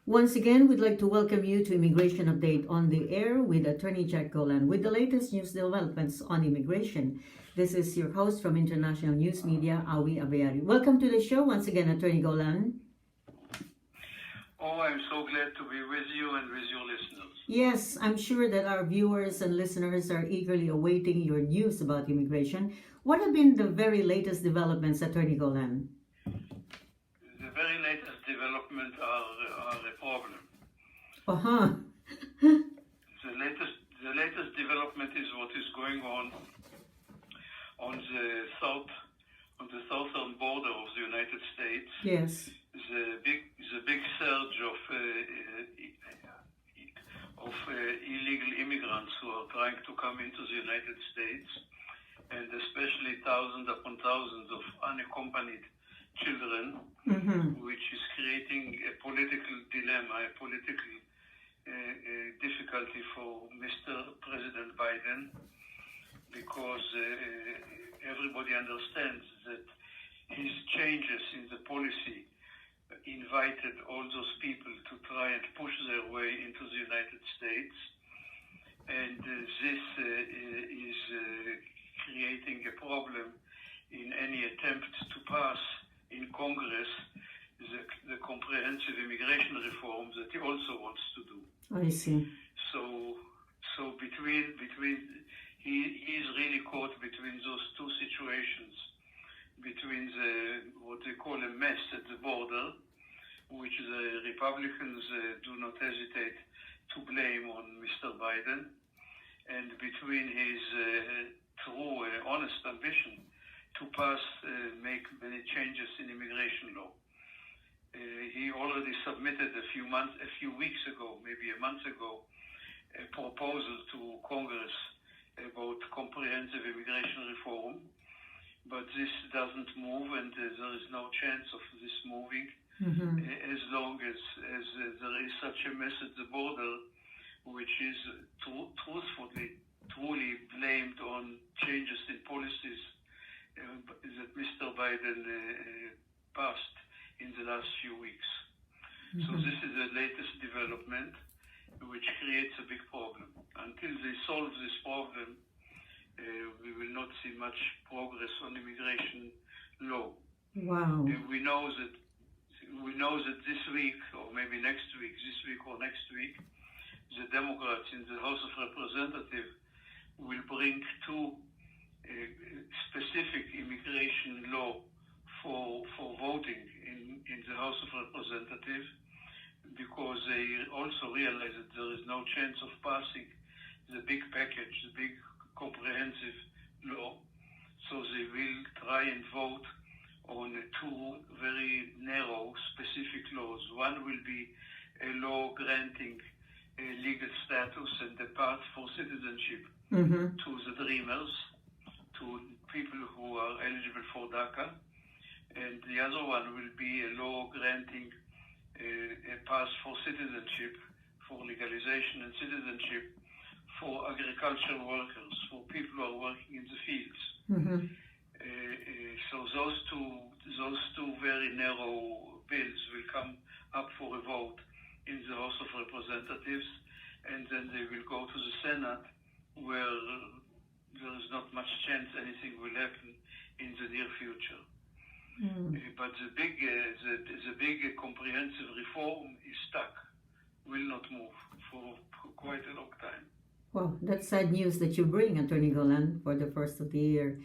Once again, we'd like to welcome you to Immigration Update on the Air with Attorney Golan with the latest news developments on immigration. This is your host from International News Media, Awi Abayari. Welcome to the show once again, Attorney Golan. Oh, I'm so glad to be with you and with your listeners. Yes, I'm sure that our viewers and listeners are eagerly awaiting your news about immigration. What have been the very latest developments, Attorney Golan? The very latest development are a problem. Uh-huh. The latest development is what is going on the southern border of the United States. Yes. The big surge of illegal immigrants who are trying to come into the United States, and especially thousands upon thousands of unaccompanied children, which is creating a political dilemma, a political difficulty for Mr. President Biden, because everybody understands that his changes in the policy invited all those people to try and push their way into the United States, and this is creating a problem in any attempt to pass in Congress the comprehensive immigration reform that he also wants to do. I see. So he is really caught between those two situations, between what they call a mess at the border, which the Republicans do not hesitate to blame on Mr. Biden, and between his true, honest ambition to make many changes in immigration law. He already submitted a few weeks ago, maybe a month ago, a proposal to Congress about comprehensive immigration reform, but this doesn't move, and there is no chance of this moving as long as there is such a mess at the border, which is truly blamed on changes in policies that Mr. Biden passed in the last few weeks. So this is the latest development, which creates a big problem. Until they solve this problem, we will not see much progress on immigration law. Wow. We know that this week, or maybe this week or next week, the Democrats in the House of Representatives will bring two specific immigration law for voting in the House of Representatives, because they also realize that there is no chance of passing the big package, the big comprehensive law. So they will try and vote on two very narrow specific laws. One will be a law granting legal status and a path for citizenship to the Dreamers, to people who are eligible for DACA, and the other one will be a law granting a path for citizenship, for legalization and citizenship for agricultural workers, for people who are working in the fields. So those two very narrow bills will come up for a vote in the House of Representatives, and then they will go to the Senate, where there is not much chance anything will happen in the near future. But the big comprehensive reform is stuck, will not move for quite a long time. Well, that's sad news that you bring, Attorney Golan, for the first of the year.